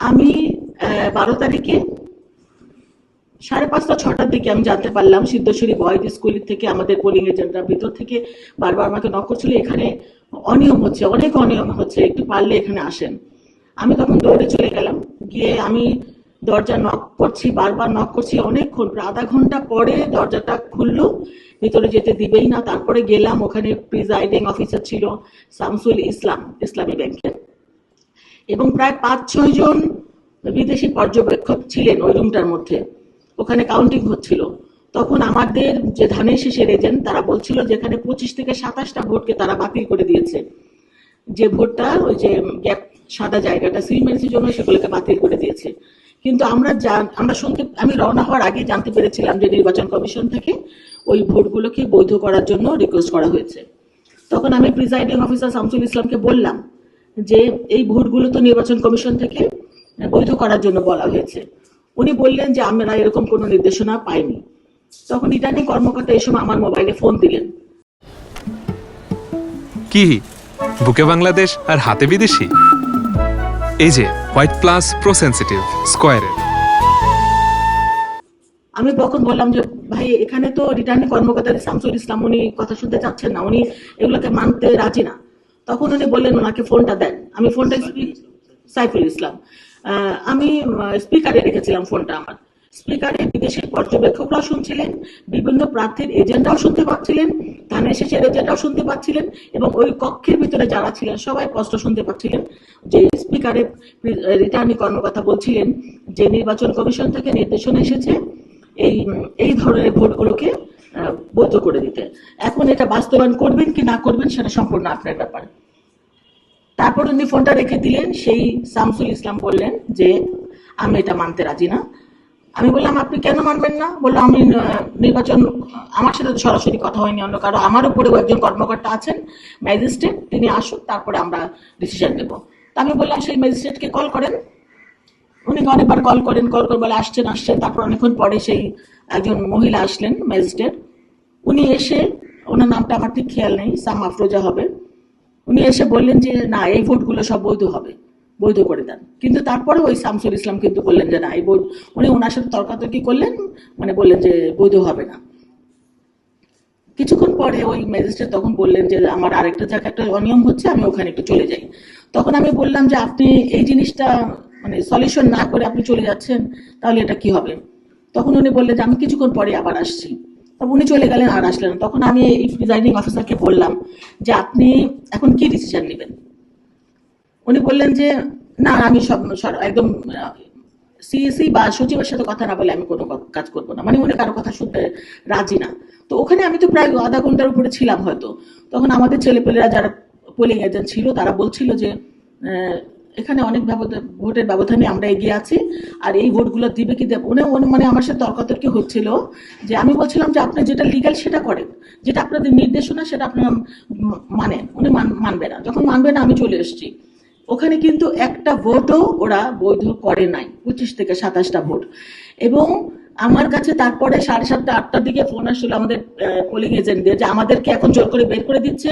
আমি 12 তারিখে 5:30-6টার দিকে আমি জানতে পারলাম সিদ্ধেশ্বরী বয়েজ স্কুল থেকে আমাদের পোলিং এজেন্টরা ভিতর থেকে বারবার আমাকে নক করছিল, এখানে অনিয়ম হচ্ছে, অনেক অনিয়ম হচ্ছে, একটু পারলে এখানে আসেন। আমি তখন দৌড়ে চলে গেলাম, গিয়ে আমি দরজা নক করছি, বারবার নক করছি, অনেকক্ষণ, প্রায় আধা ঘন্টা পরে দরজাটা খুললো, ভিতরে যেতে দিবেই না। তারপরে গেলাম, ওখানে প্রিজাইডিং অফিসার ছিল শামসুল ইসলাম, ইসলামী ব্যাংকের, এবং প্রায় 5-6 জন বিদেশি পর্যবেক্ষক ছিলেন ওই রুমটার মধ্যে। ওখানে কাউন্টিং হচ্ছিল। তখন আমাদের যে ধানের শীষের এজেন্ট তারা বলছিল যে এখানে 25 থেকে 27টা ভোটকে তারা বাতিল করে দিয়েছে, যে ভোটটা ওই যে গ্যাপ সাদা জায়গাটা সিল মেরেছে জন্য সেগুলোকে বাতিল করে দিয়েছে। কিন্তু আমরা শুনতে, আমি রওনা হওয়ার আগে জানতে পেরেছিলাম যে নির্বাচন কমিশন থেকে ওই ভোটগুলোকে বৈধ করার জন্য রিকোয়েস্ট করা হয়েছে। তখন আমি প্রিজাইডিং অফিসার শামসুল ইসলামকে বললাম যে এই ভোটগুলো তো নির্বাচন কমিশন থেকে বৈধ করার জন্য বলা হয়েছে। উনি বললেন যে আমরা এরকম কোনো নির্দেশনা পাইনি। তখন রিটার্নিং কর্মকর্তা এই সময় আমার মোবাইলে ফোন দিলেন। কি বুকে বাংলাদেশ আর হাতে বিদেশি? এই যে হোয়াইট প্লাস প্রো সেনসিটিভ স্কয়ারের। আমি তখন বললাম যে ভাই, এখানে তো রিটার্নিং কর্মকর্তা শামসুল ইসলাম, উনি কথা শুনতে চাচ্ছেন না, উনি এগুলোকে মানতে রাজি না। তখন উনি বললেন ওনাকে ফোনটা দেন। আমি ফোনটা সাইফুল ইসলাম, আমি স্পিকারে রেখেছিলাম ফোনটা। আমার স্পিকারে বিদেশের পর্যবেক্ষকরাও শুনছিলেন, বিভিন্ন প্রার্থীর এজেন্টরাও শুনতে পাচ্ছিলেন, ধানের শেষের এজেন্টরাও শুনতে পাচ্ছিলেন, এবং ওই কক্ষের ভিতরে যারা ছিলেন সবাই স্পষ্ট শুনতে পাচ্ছিলেন যে স্পিকারে রিটার্নিং কর্মকর্তা বলছিলেন যে নির্বাচন কমিশন থেকে নির্দেশনা এসেছে এই এই ধরনের ভোটগুলোকে বৈধ করে দিতে। এখন এটা বাস্তবায়ন করবেন কি না করবেন সেটা সম্পূর্ণ আপনার ব্যাপার। তারপর উনি ফোনটা রেখে দিলেন। সেই শামসুল ইসলাম বললেন যে আমি এটা মানতে রাজি না। আমি বললাম আপনি কেন মানবেন না? বললো আমি নির্বাচন, আমার সাথে সরাসরি কথা হয়নি, অন্য কারো, আমার উপরেও একজন কর্মকর্তা আছেন ম্যাজিস্ট্রেট, তিনি আসুন, তারপরে আমরা ডিসিশন নেব। তা আমি বললাম সেই ম্যাজিস্ট্রেটকে কল করেন। উনি অনেকবার কল করেন, কল করে বলে আসছেন আসছেন। তারপর অনেকক্ষণ পরে সেই একজন মহিলা আসলেন ম্যাজিস্ট্রেট। উনি এসে, ওনার নামটা আমার ঠিক খেয়াল নেই, সাম আফরোজা হবে, উনি এসে বললেন যে না, এই ভোটগুলো সব বৈধ হবে, বৈধ করে দেন। কিন্তু তারপরে ওই শামসুল ইসলাম কিন্তু বললেন যে না, এই ভোট, উনি ওনার সাথে তর্কাতর্কি করলেন, মানে বললেন যে বৈধ হবে না। কিছুক্ষণ পরে ওই ম্যাজিস্ট্রেট তখন বললেন যে আমার আরেকটা জায়গায় একটা অনিয়ম হচ্ছে, আমি ওখানে একটু চলে যাই। তখন আমি বললাম যে আপনি এই জিনিসটা মানে সলিউশন না করে আপনি চলে যাচ্ছেন, তাহলে এটা কি হবে? তখন উনি বললেন যে আমি কিছুক্ষণ পরে আবার আসছি। তখন উনি চলে গেলেন, আর আসলেন। তখন আমি এই প্রিজাইডিং অফিসারকে বললাম যে আপনি এখন কি ডিসিশন নেবেন? উনি বললেন যে না, আমি সব একদম সিএসি বা সচিবের সাথে কথা না বলে আমি কোনো কাজ করবো না, মানে উনি কারো কথা শুনতে রাজি না। তো ওখানে আমি তো প্রায় আধা ঘন্টার উপরে ছিলাম হয়তো। তখন আমাদের ছেলেপেলেরা যারা পোলিং এজেন্ট ছিল তারা বলছিল যে এখানে অনেক ভোটের ব্যবধানে আমরা এগিয়ে আছি, আর এই ভোটগুলো দিবে কি দেবে। উনি মানে আমার সাথে তর্কাতর্কি হচ্ছিল, যে আমি বলছিলাম যে আপনি যেটা লিগ্যাল সেটা করেন, যেটা আপনাদের নির্দেশনা সেটা আপনারা মানেন। উনি মানবে না। যখন মানবে না, আমি চলে এসেছি। ওখানে কিন্তু একটা ভোটও ওরা বৈধ করে নাই, 25 থেকে 27টা ভোট। এবং আমার কাছে তারপরে 7:30-8টার দিকে ফোন আসছিল আমাদের পোলিং এজেন্টদের যে আমাদেরকে এখন জোর করে বের করে দিচ্ছে,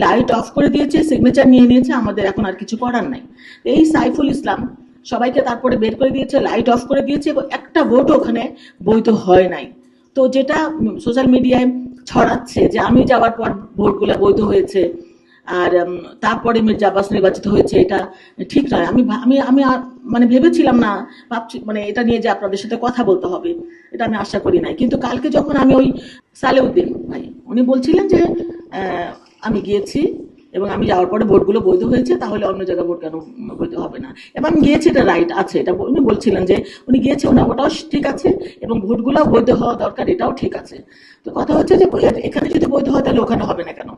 লাইট অফ করে দিয়েছে, সিগনেচার নিয়ে নিয়েছে, আমাদের এখন আর কিছু করার নাই। এই সাইফুল ইসলাম সবাইকে তারপরে বের করে দিয়েছে, লাইট অফ করে দিয়েছে, এবং একটা ভোটও ওখানে বৈধ হয় নাই। তো যেটা সোশ্যাল মিডিয়ায় ছড়াচ্ছে যে আমি যাওয়ার পর ভোটগুলো বৈধ হয়েছে, আর তারপরে মির্জা আব্বাস নির্বাচিত হয়েছে, এটা ঠিক নয়। আমি আমি আমি মানে ভেবেছিলাম না, ভাবছি মানে এটা নিয়ে যে আপনাদের সাথে কথা বলতে হবে, এটা আমি আশা করি নাই। কিন্তু কালকে যখন আমি ওই সালেউদ্দিন ভাই, উনি বলছিলেন যে আমি গিয়েছি এবং আমি যাওয়ার পরে ভোটগুলো বৈধ হয়েছে, তাহলে অন্য জায়গায় ভোট কেন বৈধ হবে না? এবং আমি গিয়েছি, এটা রাইট আছে, এটা উনি বলছিলেন যে উনি গিয়েছে, ওটাও ঠিক আছে, এবং ভোটগুলোও বৈধ হওয়া দরকার, এটাও ঠিক আছে। তো কথা হচ্ছে যে এখানে যদি বৈধ হয় তাহলে ওখানে হবে না কেন?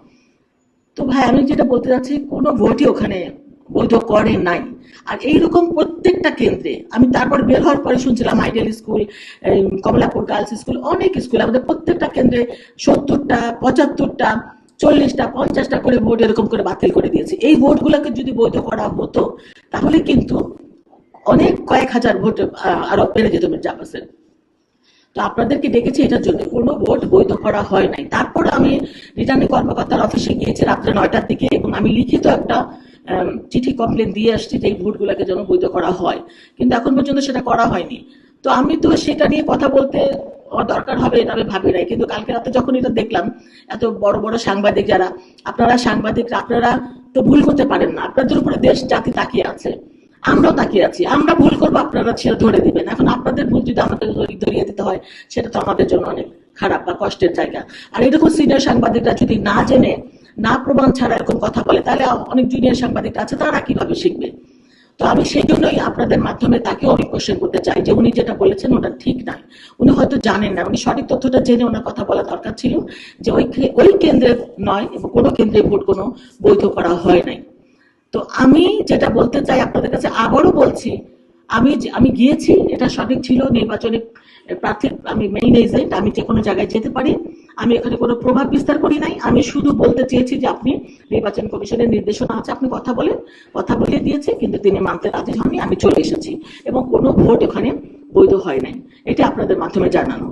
তো ভাই, আমি যেটা বলতে চাচ্ছি, কোনো ভোটই ওখানে বৈধ করে নাই। আর এইরকম প্রত্যেকটা কেন্দ্রে আমি তারপর বের হওয়ার পরে শুনছিলাম ideal school, Kamalapur girls school, অনেক স্কুল, আমাদের প্রত্যেকটা কেন্দ্রে 70টা, 75টা, 40টা, 50টা করে ভোট এরকম করে বাতিল করে দিয়েছে। এই ভোটগুলোকে যদি বৈধ করা হতো তাহলে কিন্তু অনেক কয়েক হাজার ভোট আরো বেড়ে যেত মির্জা আব্বাসের। তো আপনাদেরকে ডেকেছি এটার জন্য, কোনো ভোট বৈধ করা হয় নাই। তারপর আমি রিটার্নিং কর্মকর্তার অফিসে গিয়েছি রাত্রে 9টার দিকে, এবং আমি লিখিত একটা চিঠি কমপ্লেন দিয়ে আসছি যে এই ভোটগুলোকে যেন বৈধ করা হয়, কিন্তু এখন পর্যন্ত সেটা করা হয়নি। তো আমি তো সেটা নিয়ে কথা বলতে দরকার হবে এটা আমি ভাবি নাই, কিন্তু কালকে রাতে যখন এটা দেখলাম, এত বড় বড় সাংবাদিক যারা, আপনারা সাংবাদিকরা, আপনারা তো ভুল করতে পারেন না, আপনাদের উপরে দেশ জাতি তাকিয়ে আছে, আমরাও তাকিয়ে আছি, আমরা ভুল করবো আপনারা সেটা ধরে দিবেন। এখন আপনাদের ভুল যদি আমাদের ধরিয়ে দিতে হয়, সেটা তো আমাদের জন্য অনেক খারাপ বা কষ্টের জায়গা। আর এরকম সিনিয়র সাংবাদিকরা যদি না জেনে, না প্রমাণ ছাড়া এরকম কথা বলে, তাহলে অনেক জুনিয়র সাংবাদিক আছে, তারা কিভাবে শিখবে? তো আমি সেই জন্যই আপনাদের মাধ্যমে তাকে অনেক কোশ্চেন করতে চাই যে উনি যেটা বলেছেন ওটা ঠিক নয়, উনি হয়তো জানেন না, উনি সঠিক তথ্যটা জেনে ওনার কথা বলা দরকার ছিল যে ওই কেন্দ্রের নয় এবং কোনো কেন্দ্রে ভোট কোনো বৈধ করা হয় নাই। তো আমি যেটা বলতে চাই আপনাদের কাছে, আবারও বলছি, আমি গিয়েছি, এটা সঠিক ছিল, নির্বাচনী প্রার্থী, আমি মেইন এজেন্ট, আমি যে কোনো জায়গায় যেতে পারি, আমি এখানে কোনো প্রভাব বিস্তার করি নাই। আমি শুধু বলতে চেয়েছি যে আপনি নির্বাচন কমিশনের নির্দেশনা আছে, আপনি কথা বলেন, কথা বলে দিয়েছে, কিন্তু তিনি মানতে রাজি হননি, আমি চলে এসেছি এবং কোনো ভোট ওখানে বৈধ হয় নাই, এটা আপনাদের মাধ্যমে জানানো।